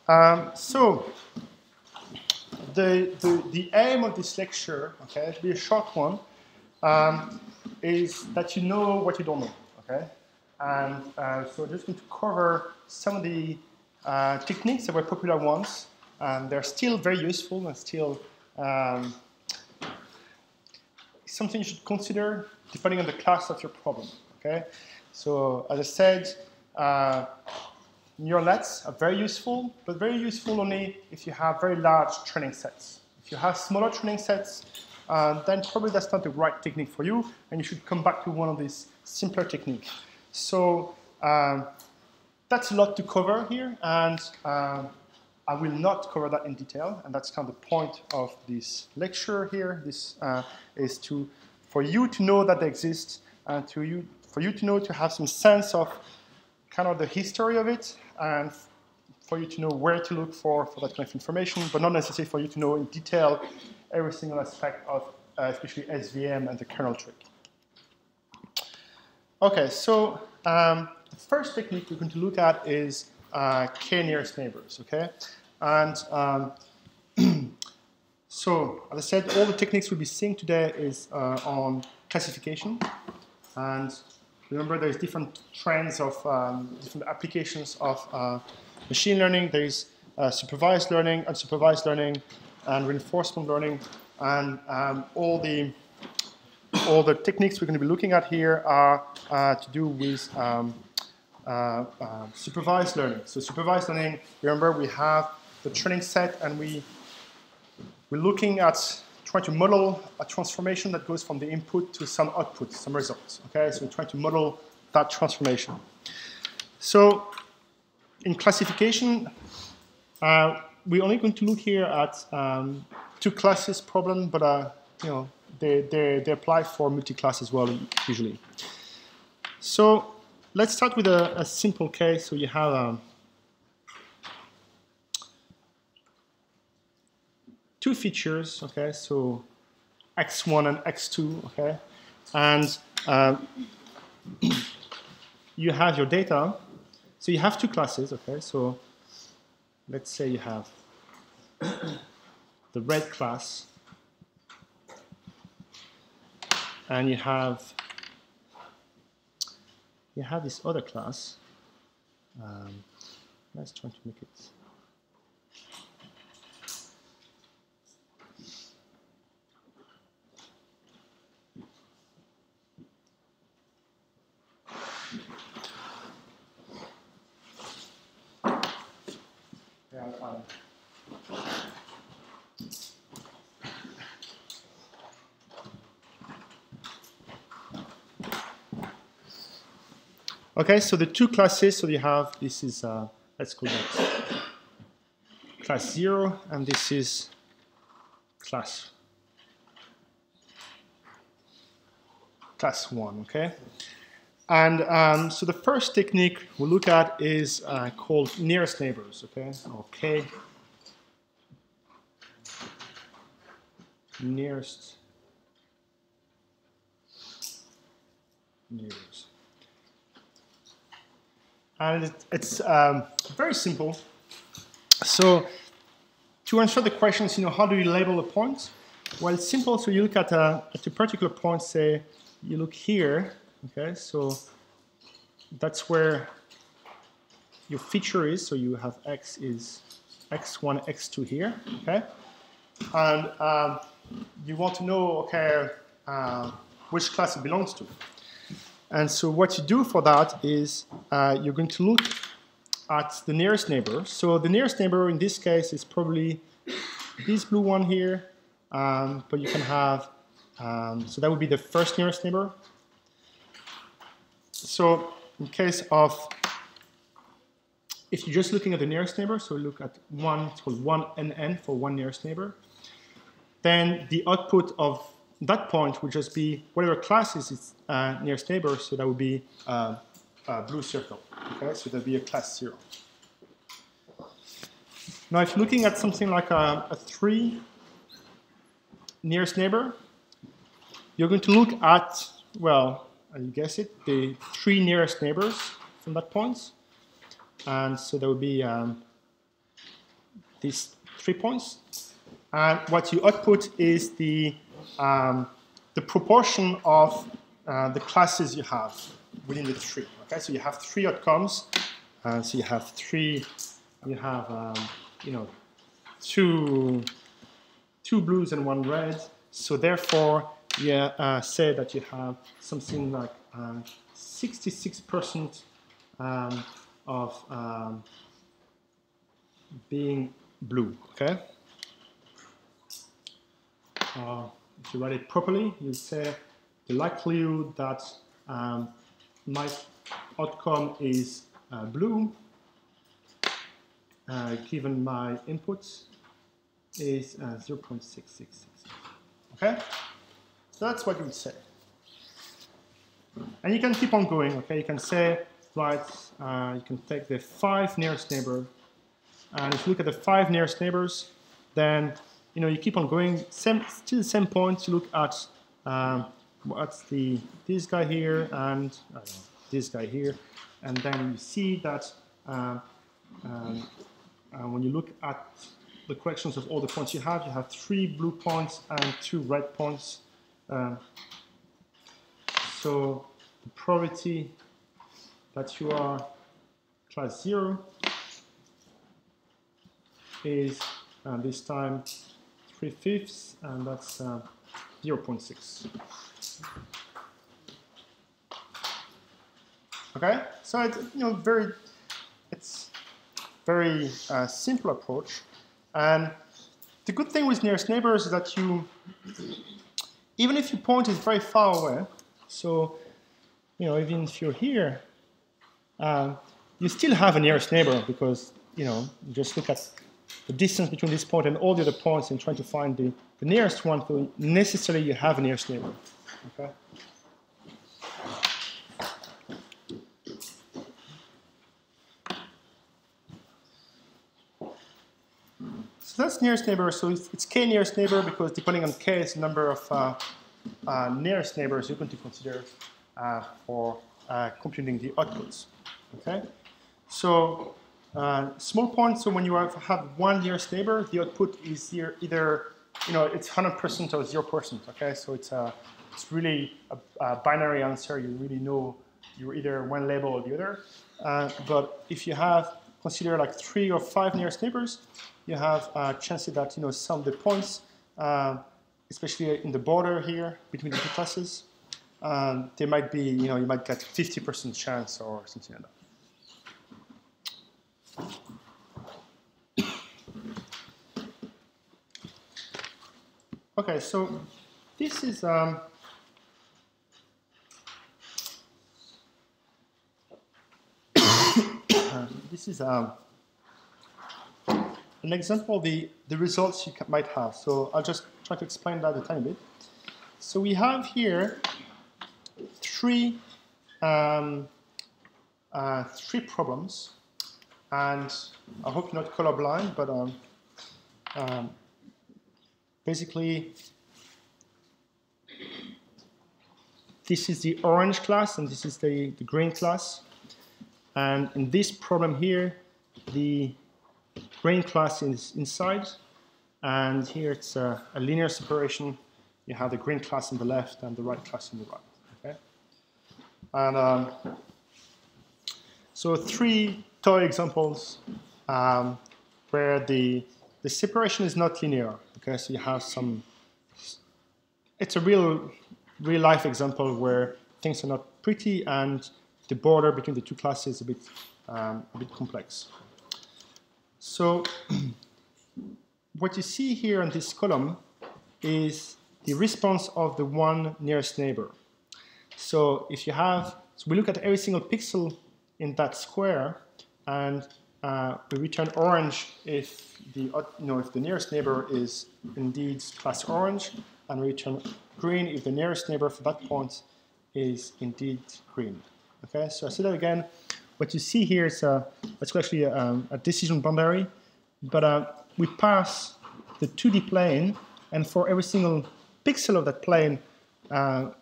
So the aim of this lecture, okay, to be a short one, is that you know what you don't know, okay? And so I'm just going to cover some of the techniques that were popular ones, and they're still very useful and still something you should consider depending on the class of your problem, okay? So as I said, neural nets are very useful, but very useful only if you have very large training sets. If you have smaller training sets, then probably that's not the right technique for you, and you should come back to one of these simpler techniques. So that's a lot to cover here, and I will not cover that in detail, and that's kind of the point of this lecture here. This is for you to know that they exist, and for you to know, to have some sense of kind of the history of it, and for you to know where to look for that kind of information, but not necessarily for you to know in detail every single aspect of especially SVM and the kernel trick. Okay, so the first technique we're going to look at is k-nearest neighbors, okay? And so, as I said, all the techniques we'll be seeing today is on classification. And remember, there's different trends of different applications of machine learning. There's supervised learning, unsupervised learning, and reinforcement learning. And all the techniques we're going to be looking at here are to do with supervised learning. So supervised learning, remember, we have the training set, and we're looking at trying to model a transformation that goes from the input to some output, some results. Okay, so we're trying to model that transformation. So in classification, we're only going to look here at two classes problem, but you know, they apply for multi-class as well usually. So let's start with a simple case. So you have two features, okay, so x1 and x2, okay, and you have your data. So you have two classes, okay, so let's say you have the red class, and you have this other class. Let's try to make it. Okay, so the two classes, so you have, this is, let's call that class 0, and this is class 1, okay? And so the first technique we'll look at is called nearest neighbors, okay? Okay. Nearest neighbors. And it's very simple. So to answer the questions, you know, how do you label a point? Well, it's simple. So you look at a particular point, say, you look here, okay? So that's where your feature is. So you have x is x1, x2 here, okay? And you want to know, okay, which class it belongs to. And so what you do for that is you're going to look at the nearest neighbor. So the nearest neighbor in this case is probably this blue one here, but you can have, so that would be the first nearest neighbor. So in case of, if you're just looking at the nearest neighbor, so look at one, it's called 1NN for one nearest neighbor, then the output of that point would just be whatever class is its nearest neighbor, so that would be a blue circle. Okay, so that'd be a class 0. Now, if you're looking at something like a 3 nearest neighbor, you're going to look at, well, you guess it, the 3 nearest neighbors from that point. And so that would be these 3 points. And what you output is the proportion of the classes you have within the tree. Okay, so you have 3 outcomes. So you have two blues and 1 red. So therefore, you say that you have something like 66% of being blue. Okay. If you write it properly, you say the likelihood that my outcome is blue, given my inputs, is 0.666. Okay? So that's what you would say. And you can keep on going. Okay? You can say, right, you can take the 5 nearest neighbors. And if you look at the 5 nearest neighbors, then you keep on going. Still the same point. You look at what's this guy here and this guy here, and then you see that when you look at the corrections of all the points you have 3 blue points and 2 red points. So the probability that you are class 0 is this time 3/5, and that's 0.6. Okay, so it's very simple approach, and the good thing with nearest neighbors is that even if your point is very far away, so even if you're here, you still have a nearest neighbor, because you just look at the distance between this point and all the other points and trying to find the nearest one, so necessarily you have a nearest neighbor. Okay. So that's nearest neighbor. So it's k nearest neighbor, because depending on k is the number of nearest neighbors you're going to consider for computing the outputs. Okay. So small point. So when you have 1 nearest neighbor, the output is either it's 100% or 0%. Okay. So it's really a binary answer. You really know you're either one label or the other. But if you consider like 3 or 5 nearest neighbors, you have chances that some of the points, especially in the border here between the 2 classes, they might be you might get 50% chance or something like that. Okay, so this is an example of the results you might have. So I'll just try to explain that a tiny bit. So we have here 3 problems, and I hope you're not colorblind, but basically this is the orange class and this is the green class. And in this problem here, the green class is inside, and here it's a linear separation. You have the green class on the left and the right class on the right. Okay, and so 3 toy examples where the separation is not linear. Okay, so you have it's a real life example where things are not pretty and the border between the 2 classes is a bit complex. So what you see here in this column is the response of the 1 nearest neighbor. So if you so we look at every single pixel in that square, and we return orange if the nearest neighbor is indeed class orange, and we return green if the nearest neighbor for that point is indeed green. Okay, so I say that again. What you see here is it's actually a decision boundary, but we pass the 2D plane, and for every single pixel of that plane,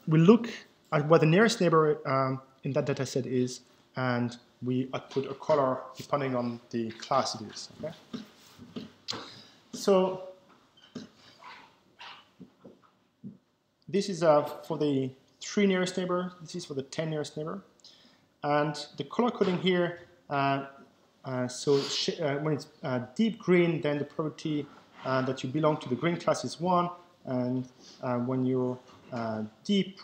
we look at what the nearest neighbor in that data set is, and we output a color depending on the class it is. Okay? So this is for the 3 nearest neighbor. This is for the 10 nearest neighbor. And the color coding here, when it's deep green, then the probability that you belong to the green class is 1. And when you're deep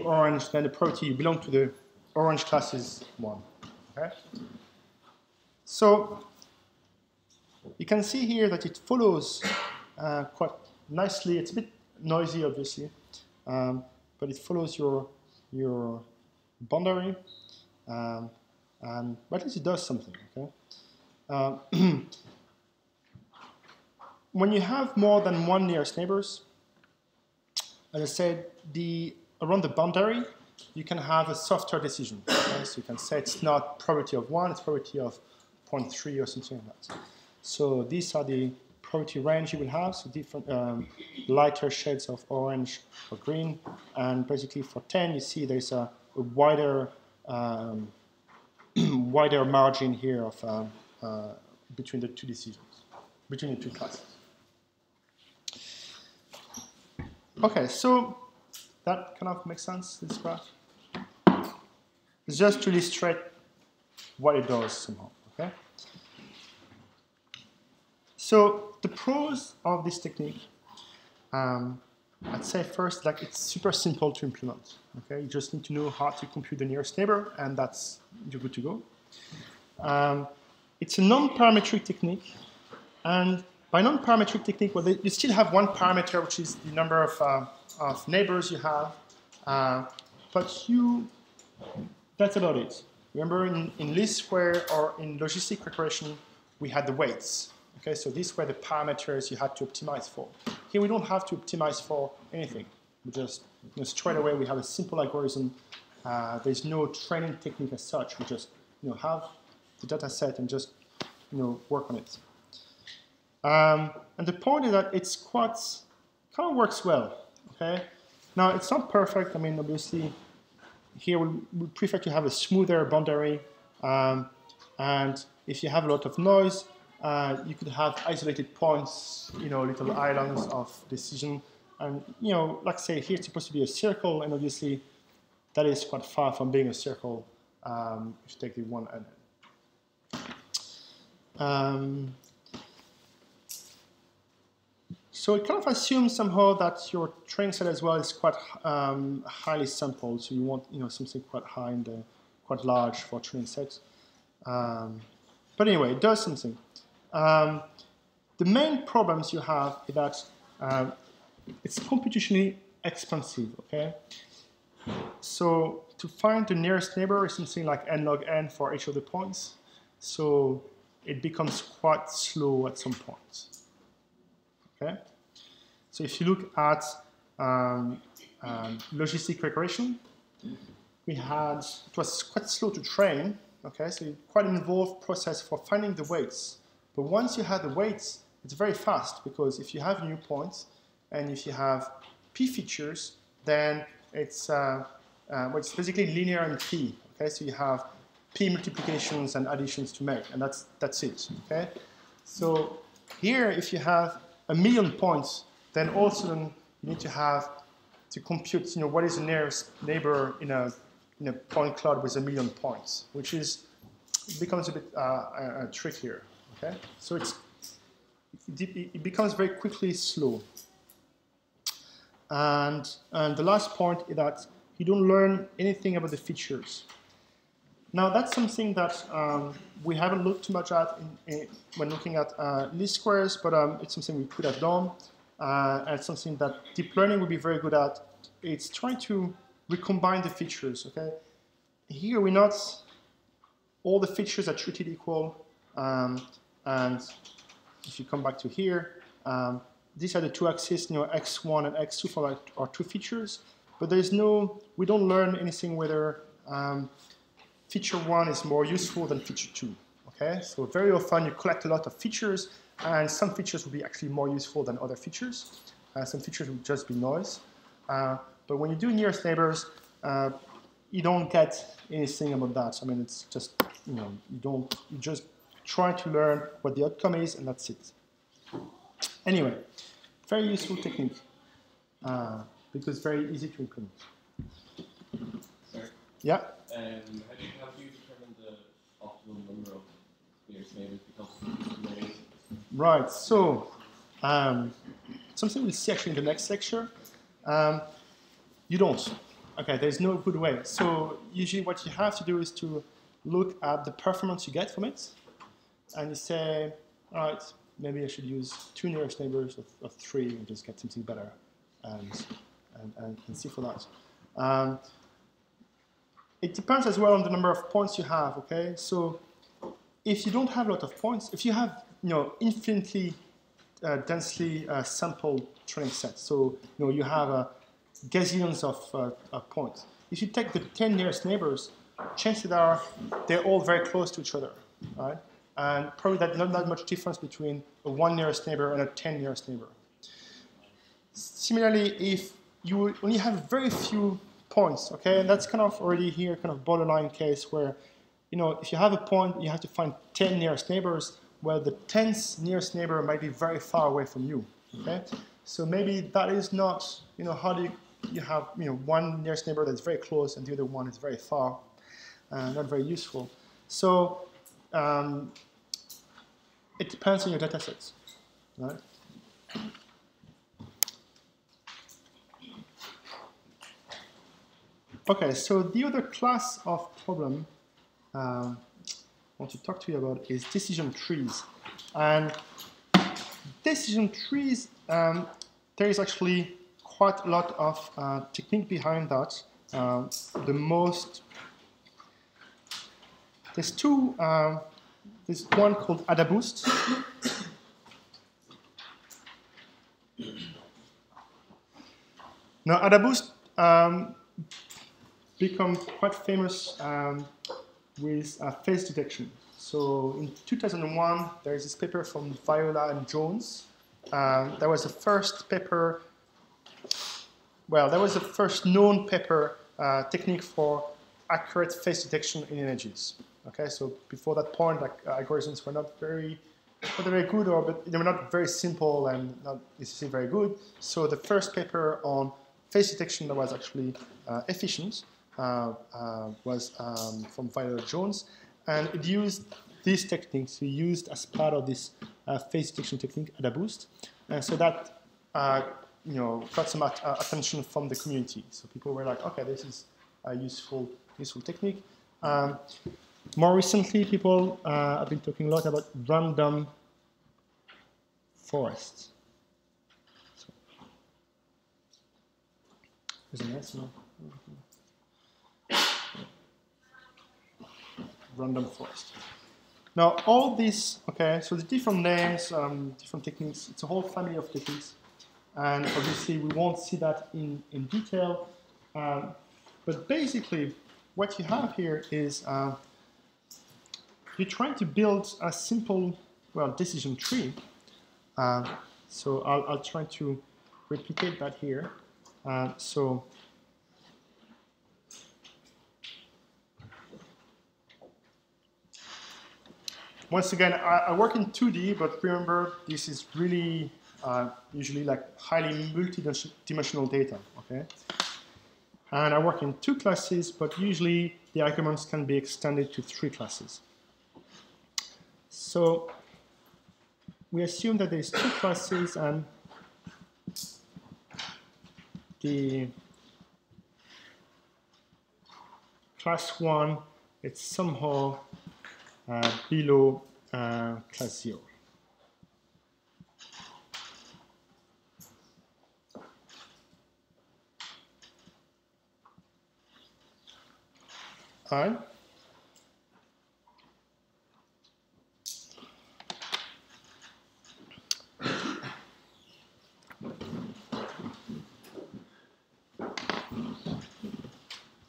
orange, then the probability you belong to the orange class is 1. Okay? So you can see here that it follows quite nicely. It's a bit noisy, obviously, but it follows your boundary, but at least it does something. Okay. When you have more than 1 nearest neighbors, as I said, around the boundary, you can have a softer decision. Okay? So you can say it's not probability of 1, it's probability of 0.3 or something like that. So these are the probability range you will have, so different lighter shades of orange or green. And basically for 10, you see there's a wider wider margin here of between the 2 decisions, between the 2 classes. Okay, so that kind of makes sense, this graph. It's just to illustrate what it does somehow, okay? So the pros of this technique, I'd say first, like, it's super simple to implement, okay? You just need to know how to compute the nearest neighbor, and you're good to go. It's a non-parametric technique, and by non-parametric technique, well, you still have one parameter, which is the number of neighbors you have, but that's about it. Remember, in least square or in logistic regression, we had the weights. Okay, so these were the parameters you had to optimize for. Here we don't have to optimize for anything. We just, straight away we have a simple algorithm. There's no training technique as such. We just, have the data set and just, work on it. And the point is that it's kind of works well. Okay. Now it's not perfect. I mean, obviously, here we prefer to have a smoother boundary. And if you have a lot of noise, you could have isolated points, little islands of decision. And, like say, here it's supposed to be a circle, and obviously that is quite far from being a circle if you take the one end. So it kind of assumes somehow that your training set as well is quite highly sampled, so you want something quite high and quite large for training sets. But anyway, it does something. The main problems you have is that it's computationally expensive, okay? So to find the nearest neighbor is something like n log n for each of the points. So it becomes quite slow at some point, okay? So if you look at logistic regression, it was quite slow to train, okay? So quite an involved process for finding the weights. But once you have the weights, it's very fast, because if you have new points and if you have p features, then it's basically linear in p. Okay, so you have p multiplications and additions to make, and that's it. Okay, so here if you have 1,000,000 points, then all of a sudden you need to compute what is the nearest neighbor in a point cloud with 1,000,000 points, which becomes a bit trickier. Okay, so it becomes very quickly slow. And the last point is that you don't learn anything about the features. Now that's something that we haven't looked too much at when looking at least squares, but it's something we could have done, and it's something that deep learning would be very good at. It's trying to recombine the features. Okay, here we're not all the features are treated equal. And if you come back to here, these are the 2 axes, x1 and x2 for our 2 features. But we don't learn anything whether feature 1 is more useful than feature 2. Okay, so very often you collect a lot of features, and some features will be actually more useful than other features. Some features will just be noise. But when you do nearest neighbors, you don't get anything about that. I mean, it's just you just try to learn what the outcome is, and that's it. Anyway, very useful technique because very easy to implement. Sorry. Yeah. How do you determine the optimum number of nearest neighbors because right. So something we'll see actually in the next lecture. You don't. Okay, there's no good way. So usually what you have to do is to look at the performance you get from it, and you say, all right, maybe I should use 2 nearest neighbors of 3 and just get something better, and see for that. It depends as well on the number of points you have. Okay, so if you don't have a lot of points, if you have infinitely densely sampled training sets, so you have gazillions of points. If you take the 10 nearest neighbors, chances are they're all very close to each other, right? And probably not that much difference between a 1 nearest neighbor and a 10 nearest neighbor. Similarly, if you only have very few points, okay, and that's kind of already here, kind of borderline case where, if you have a point, you have to find 10 nearest neighbors. Well, the 10th nearest neighbor might be very far away from you, okay? So maybe that is not, how do you have, one nearest neighbor that's very close and the other one is very far, not very useful. So it depends on your data sets, right? Okay, so the other class of problem I want to talk to you about is decision trees. And decision trees, there is actually quite a lot of technique behind that. There's two, there's one called AdaBoost. Now, AdaBoost become quite famous with face detection. So in 2001, there is this paper from Viola and Jones. That was the first paper, well, that was the first known paper technique for accurate face detection in images. Okay, so before that point, algorithms were not very good, but they were not very simple and not necessarily very good. So the first paper on face detection that was actually efficient was from Viola Jones, and it used these techniques. We used as part of this face detection technique AdaBoost, so that got some attention from the community. So people were like, okay, this is a useful technique. More recently, people have been talking a lot about random forests. So, there's an S now. Random forest. Now, all these, okay, so the different names, different techniques, it's a whole family of techniques. And obviously, we won't see that in detail. But basically, what you have here is you're trying to build a simple, decision tree. So I'll try to replicate that here. So once again, I work in 2D, but remember, this is really usually like highly multi-dimensional data, okay? And I work in 2 classes, but usually the arguments can be extended to 3 classes. So we assume that there's 2 classes, and the class 1, it's somehow below class 0. All right.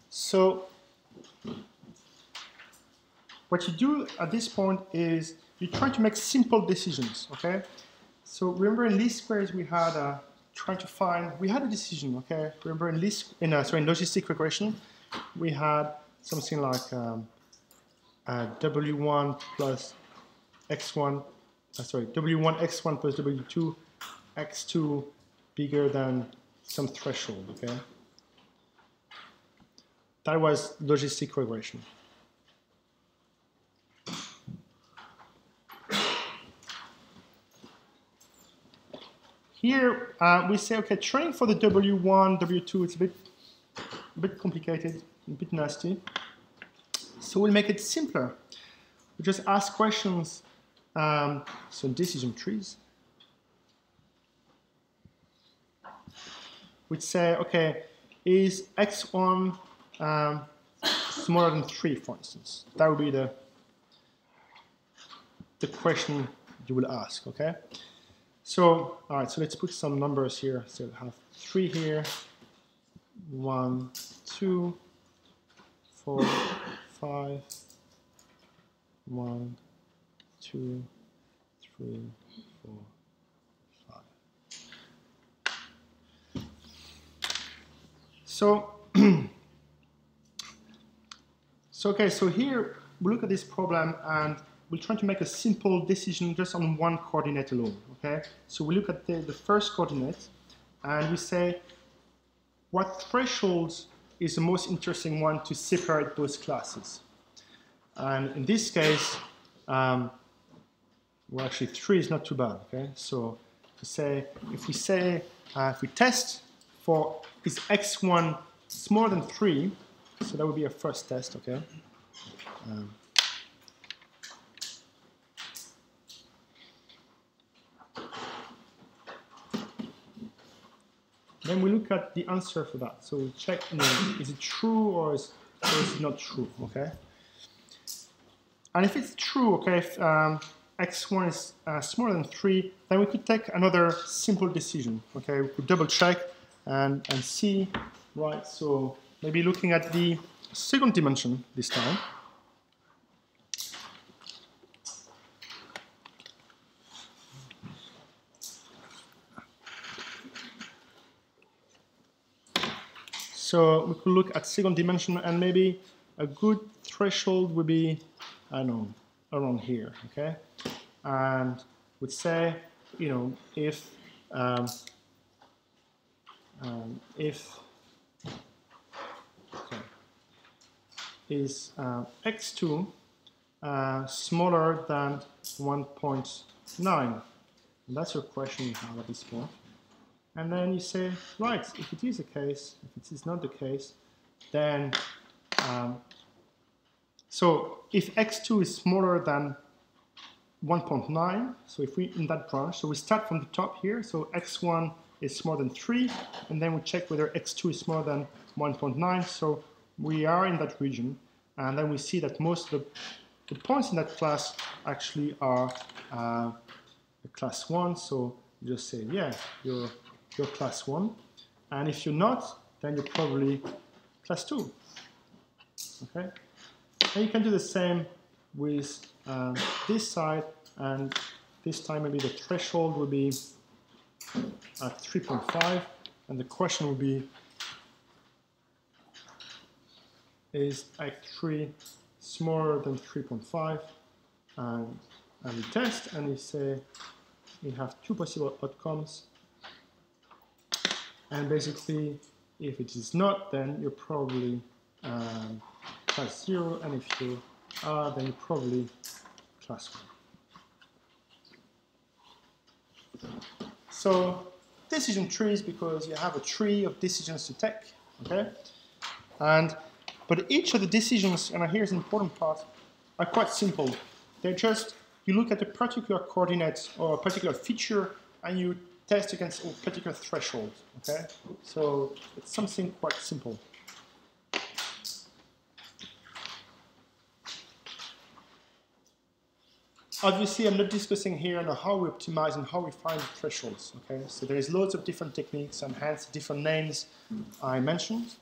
So what you do at this point is you try to make simple decisions, okay? So remember in least squares we had we had a decision, okay? Remember in logistic regression we had something like W1 plus x1, sorry, w1 x1 plus w2 x2 bigger than some threshold, okay? That was logistic regression. Here we say, okay, training for the W1, W2, it's a bit complicated, a bit nasty. So we'll make it simpler. We just ask questions, so decision trees. We'd say, okay, is x1 smaller than 3, for instance? That would be the question you will ask, okay? So, all right, so let's put some numbers here. So we'll have 3 here, 1, 2, 4, 5, 1, 2, 3, 4, 5. So, okay, so here we look at this problem and we're trying to make a simple decision just on one coordinate alone, okay? So we look at the first coordinate and we say, what threshold is the most interesting one to separate those classes? And in this case, well, actually 3 is not too bad, okay? So if we test for is x1 smaller than 3, so that would be our first test, okay? Then we look at the answer for that. So we check, is it true or is it not true, okay? And if it's true, okay, if x1 is smaller than 3, then we could take another simple decision, okay? We could double check and see, right? So maybe looking at the second dimension this time. So we could look at second dimension, and maybe a good threshold would be, I don't know, around here, okay? And would say, if is x2 smaller than 1.9? And that's your question you have at this point. And then you say, right, if it is the case, if it is not the case, then, so if x2 is smaller than 1.9, so if we, in that branch, so we start from the top here, so x1 is smaller than 3, and then we check whether x2 is smaller than 1.9, so we are in that region, and then we see that most of the points in that class actually are class 1, so you just say, yeah, you're class 1, and if you're not, then you're probably class 2, okay? And you can do the same with this side, and this time maybe the threshold will be at 3.5, and the question will be, is x3 smaller than 3.5? And we test, and we say we have 2 possible outcomes. And basically, if it is not, then you're probably class 0, and if you are, then you're probably class 1. So decision trees, because you have a tree of decisions to take, okay? But each of the decisions, and here's the important part, are quite simple. They're just, you look at a particular coordinate or a particular feature, and you test against a particular threshold, okay? So it's something quite simple. Obviously, I'm not discussing here on how we optimize and how we find thresholds, okay? So there is loads of different techniques and hence different names I mentioned.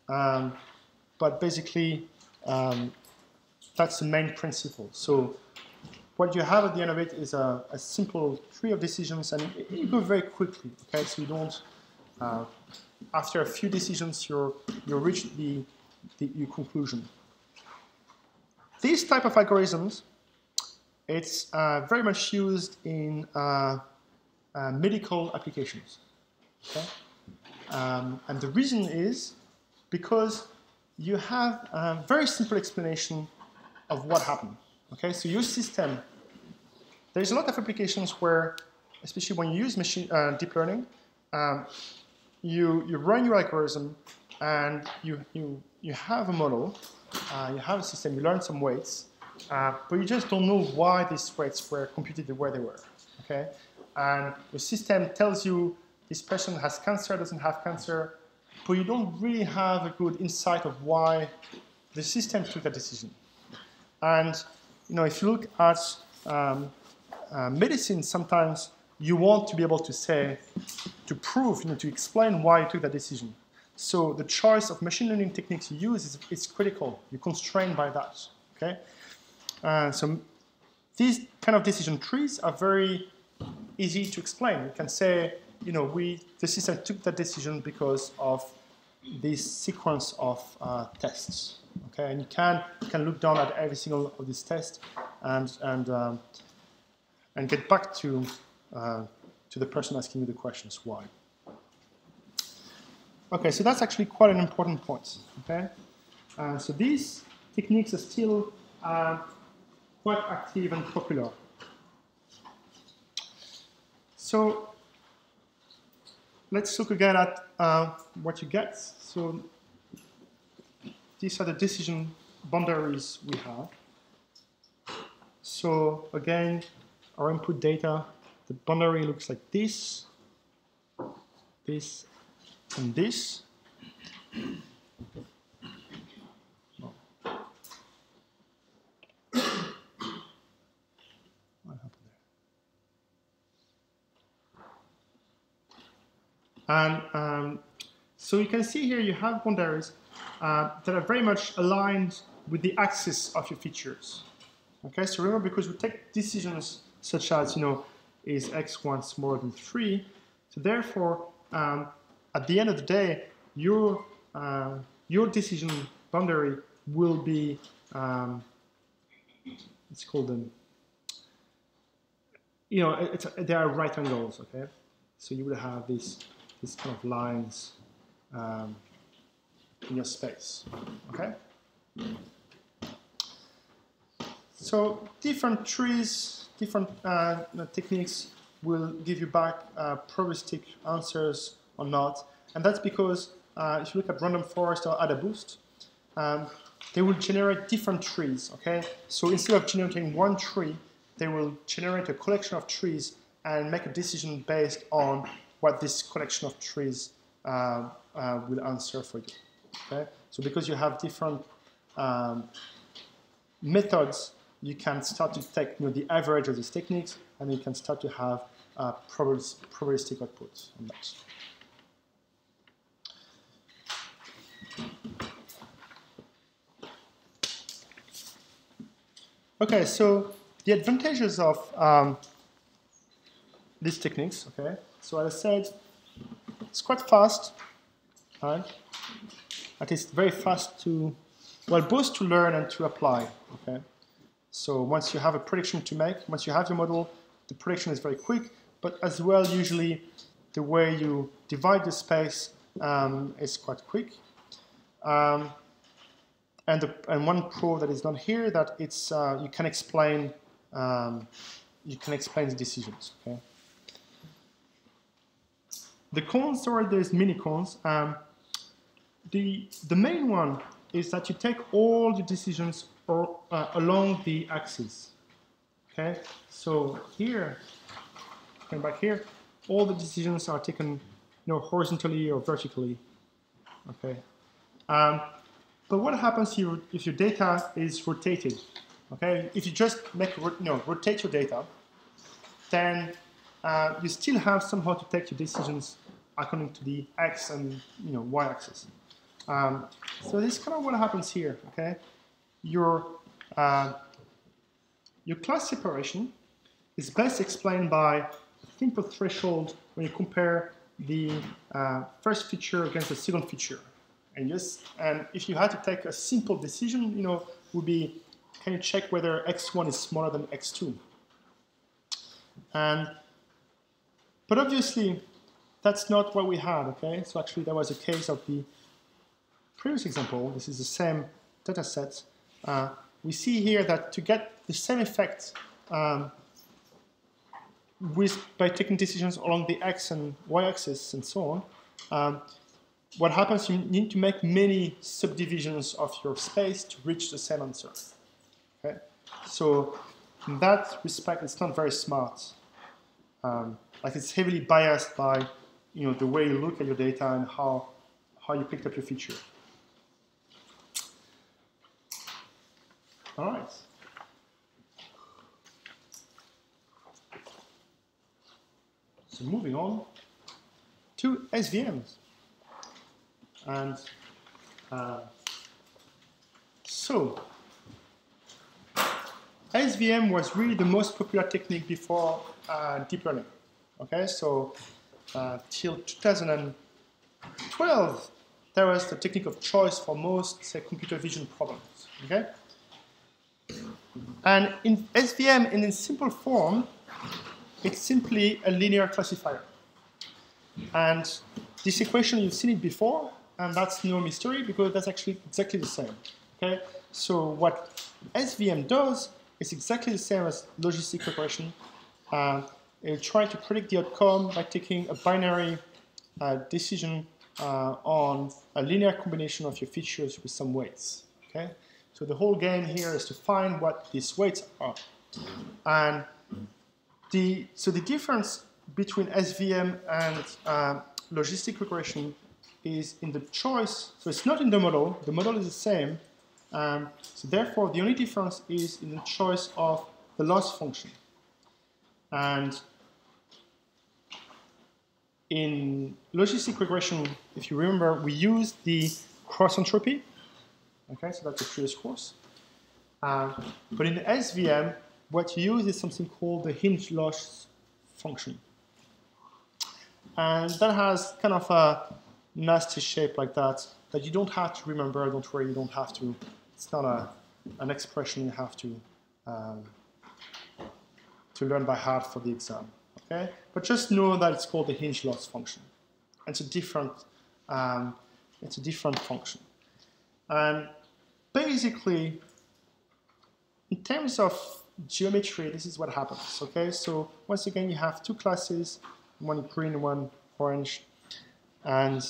But basically, that's the main principle. So what you have at the end of it is a simple tree of decisions, and you go very quickly, okay? So you don't, after a few decisions, you reach your conclusion. These type of algorithms it's very much used in medical applications. Okay? And the reason is because you have a very simple explanation of what happened. Okay, so your system, there's a lot of applications where, especially when you use deep learning, you run your algorithm and you have a model, you have a system, you learn some weights, but you just don't know why these weights were computed the way they were. Okay, and the system tells you this person has cancer, doesn't have cancer, but you don't really have a good insight of why the system took that decision. And if you look at medicine, sometimes you want to be able to say, to prove, to explain why you took that decision. So the choice of machine learning techniques you use is critical. You're constrained by that. Okay. So these kind of decision trees are very easy to explain. You can say, the system took that decision because of this sequence of tests. Okay, and you can look down at every single of these tests and get back to the person asking you the questions why. Okay, so that's actually quite an important point. Okay, so these techniques are still quite active and popular. So let's look again at what you get. So these are the decision boundaries we have. So again, our input data, the boundary looks like this, this, and this. Oh. What happened there? And so you can see here you have boundaries that are very much aligned with the axis of your features. Okay, so remember, because we take decisions such as, is x1 smaller than 3, so therefore, at the end of the day, your decision boundary will be, let's call them, they are right angles, okay? So you will have these kind of lines in your space, okay? So different trees, different techniques will give you back probabilistic answers or not, and that's because if you look at random forest or AdaBoost, they will generate different trees, okay? So instead of generating one tree, they will generate a collection of trees and make a decision based on what this collection of trees will answer for you. Okay? So because you have different methods, you can start to take the average of these techniques, and you can start to have probabilistic outputs on that. Okay, so the advantages of these techniques, okay? So as I said, it's quite fast, right? At least very fast to, well, both to learn and to apply, okay? So once you have a prediction to make, once you have your model, the prediction is very quick, but as well, usually the way you divide the space is quite quick. And one pro that is not here, that it's you can explain the decisions. Okay. The cons, or there's mini cons. The main one is that you take all the decisions along the axis. Okay. So here, going back here, all the decisions are taken, horizontally or vertically. Okay. But what happens if your data is rotated? Okay, if you just rotate your data, then you still have somehow to take your decisions according to the x and y-axis. So this is kind of what happens here. Okay, your class separation is best explained by a simple threshold when you compare the first feature against the second feature. And if you had to take a simple decision, would be can you check whether x1 is smaller than x2? But obviously, that's not what we had, okay? So actually, there was a case of the previous example. This is the same data set. We see here that to get the same effect by taking decisions along the x and y axis and so on, what happens, you need to make many subdivisions of your space to reach the same answer. Okay? So in that respect, it's not very smart. Like it's heavily biased by the way you look at your data and how you picked up your feature. All right. So moving on to SVMs. And so SVM was really the most popular technique before deep learning. Okay, so till 2012, there was the technique of choice for most, say, computer vision problems. Okay, and in SVM, in its simple form, it's simply a linear classifier. And this equation, you've seen it before, and that's no mystery because that's actually exactly the same. Okay, so what SVM does is exactly the same as logistic regression. It tries to predict the outcome by taking a binary decision on a linear combination of your features with some weights. Okay, so the whole game here is to find what these weights are. And so the difference between SVM and logistic regression is in the choice. So it's not in the model. The model is the same. So therefore, the only difference is in the choice of the loss function. And in logistic regression, if you remember, we used the cross entropy. Okay, so that's the previous course. But in SVM, what you use is something called the hinge loss function. And that has kind of a nasty shape like that you don't have to remember. Don't worry, you don't have to. It's not an expression you have to learn by heart for the exam. Okay, but just know that it's called the hinge loss function. It's a different function. And basically, in terms of geometry, this is what happens. Okay, so once again, you have two classes, one green, one orange, and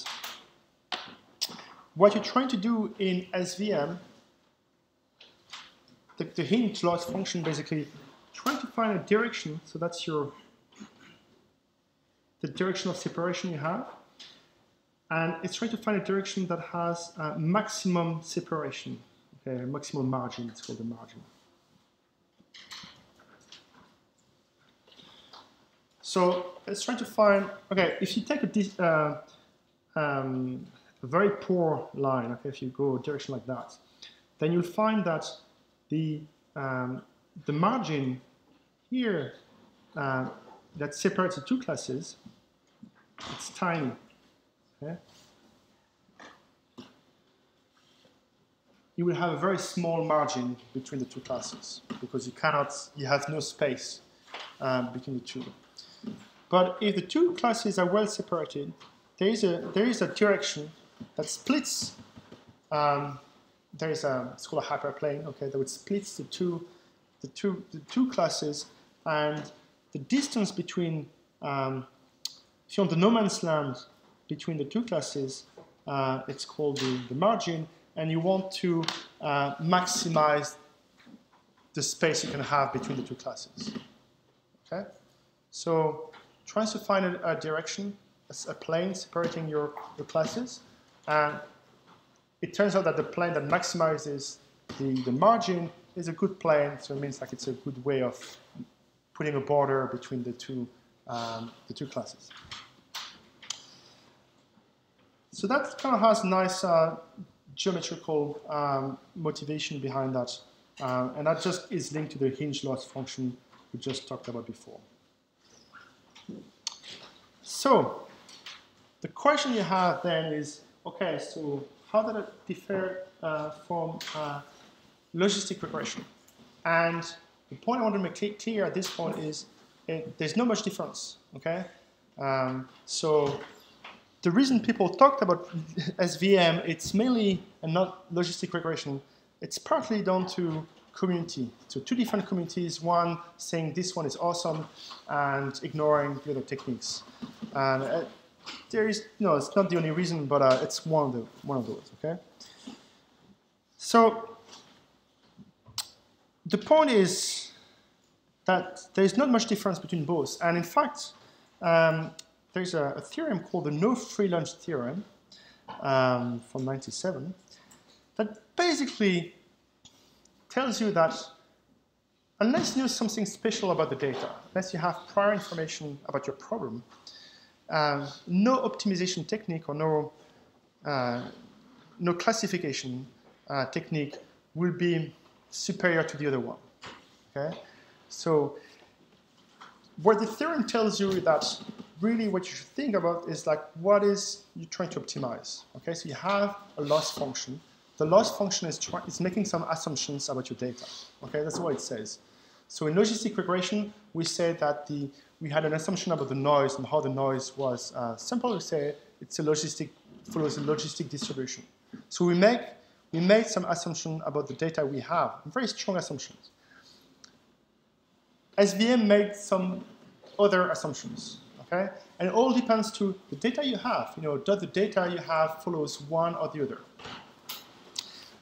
what you're trying to do in SVM, the hinge loss function basically trying to find a direction. So that's the direction of separation you have, and it's trying to find a direction that has maximum separation. Okay, maximum margin. It's called the margin. So it's trying to find, okay, if you take a very poor line, okay, if you go a direction like that, then you'll find that the margin here that separates the two classes, it's tiny. Okay? You will have a very small margin between the two classes because you have no space between the two. But if the two classes are well separated, there is a direction that splits. It's called a hyperplane. Okay, that would split the two classes, and the distance between, if you're on the no man's land between the two classes, it's called the margin, and you want to maximize the space you can have between the two classes. Okay, so trying to find a direction, a plane separating your classes, and it turns out that the plane that maximizes the margin is a good plane, so it means like it's a good way of putting a border between the two classes. So that kind of has nice geometrical motivation behind that, and that just is linked to the hinge loss function we just talked about before. So the question you have then is, okay, so how does it differ from logistic regression? And the point I want to make clear at this point is there's not much difference, okay? So the reason people talked about SVM, it's mainly, and not logistic regression, it's partly down to community. So two different communities, one saying this one is awesome and ignoring the other techniques. And there is, no, it's not the only reason, but it's one of those, okay? So the point is that there's not much difference between both. And in fact, there's a theorem called the no free lunch theorem from 97 that basically tells you that unless you know something special about the data, unless you have prior information about your problem, no optimization technique or no classification technique will be superior to the other one. Okay? So what the theorem tells you is that really what you should think about is like what is you trying to optimize. Okay, so you have a loss function. The loss function is making some assumptions about your data. Okay, that's what it says. So in logistic regression, we said that we had an assumption about the noise and how the noise was simple. We say it's a follows a logistic distribution. So we made some assumption about the data we have, very strong assumptions. SVM made some other assumptions, okay? And it all depends to the data you have. You know, does the data you have follows one or the other?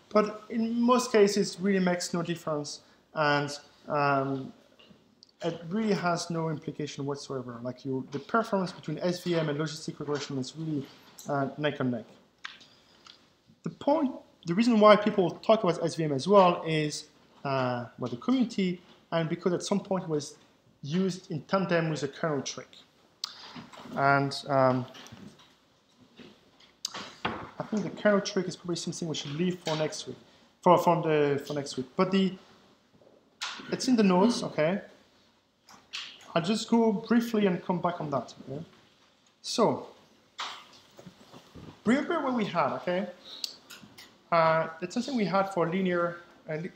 But in most cases, it really makes no difference, and it really has no implication whatsoever. Like the performance between SVM and logistic regression is really neck and neck. The reason why people talk about SVM as well is the community, and because at some point it was used in tandem with a kernel trick. And I think the kernel trick is probably something we should leave for next week, for next week. But it's in the notes, okay? I'll just go briefly and come back on that. Okay? So remember what we had, okay? It's something we had for linear,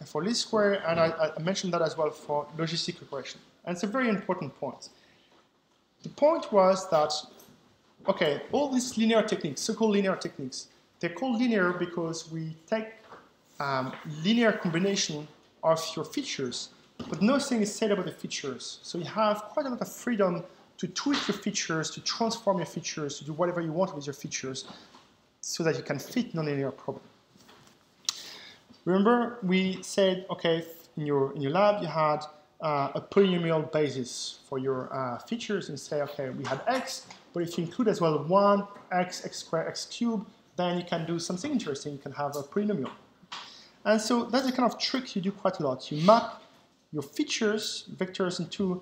for least square, and I mentioned that as well for logistic regression. And it's a very important point. The point was that, okay, all these linear techniques, so-called linear techniques, they're called linear because we take linear combination of your features, but nothing is said about the features. So you have quite a lot of freedom to tweak your features, to transform your features, to do whatever you want with your features, so that you can fit nonlinear problem. Remember, we said, okay, in your lab, you had a polynomial basis for your features, and say, okay, we had x, but if you include as well 1, x squared, x cubed, then you can do something interesting. You can have a polynomial. And so that's the kind of trick you do quite a lot. You map your features, vectors, into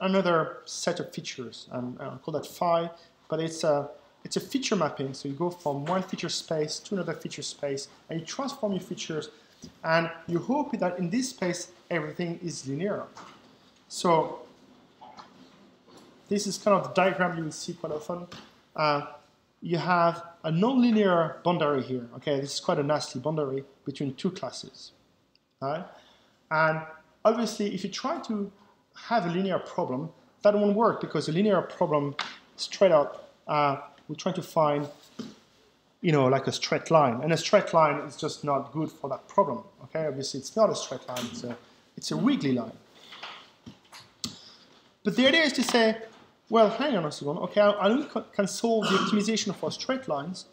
another set of features, and I'll call that phi, but it's a feature mapping, so you go from one feature space to another feature space, and you transform your features, and you hope that in this space, everything is linear. So this is kind of the diagram you will see quite often. You have a nonlinear boundary here. Okay, this is quite a nasty boundary between two classes. Right? And obviously, if you try to have a linear problem, that won't work, because a linear problem, straight out, we're trying to find, like a straight line. And a straight line is just not good for that problem. Okay, obviously it's not a straight line, it's a wiggly line. But the idea is to say, well, hang on a second, okay, I only can solve the optimization for straight lines,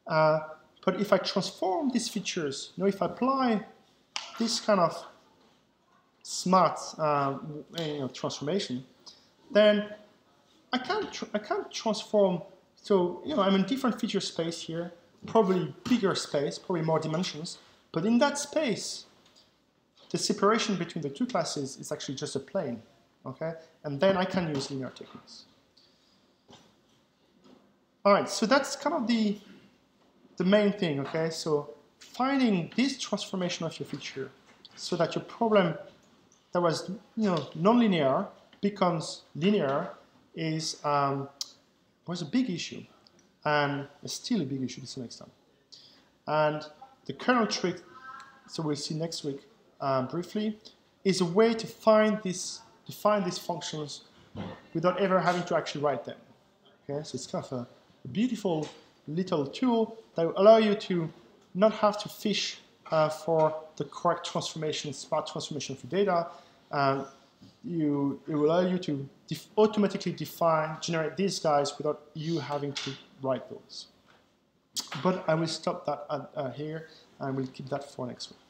but if I transform these features, if I apply this kind of smart transformation, then I can't transform. So, I'm in different feature space here, probably bigger space, probably more dimensions, but in that space, the separation between the two classes is actually just a plane, okay? And then I can use linear techniques. All right, so that's kind of the main thing, okay? So finding this transformation of your feature so that your problem that was, nonlinear becomes linear was a big issue, and it's still a big issue to some extent. And the kernel trick, so we'll see next week, briefly, is a way to define these functions without ever having to actually write them. Okay, so it's kind of a beautiful little tool that will allow you to not have to fish for the correct transformation, smart transformation for data. It will allow you to automatically generate these guys without you having to write those. But I will stop that here, and we'll keep that for next week.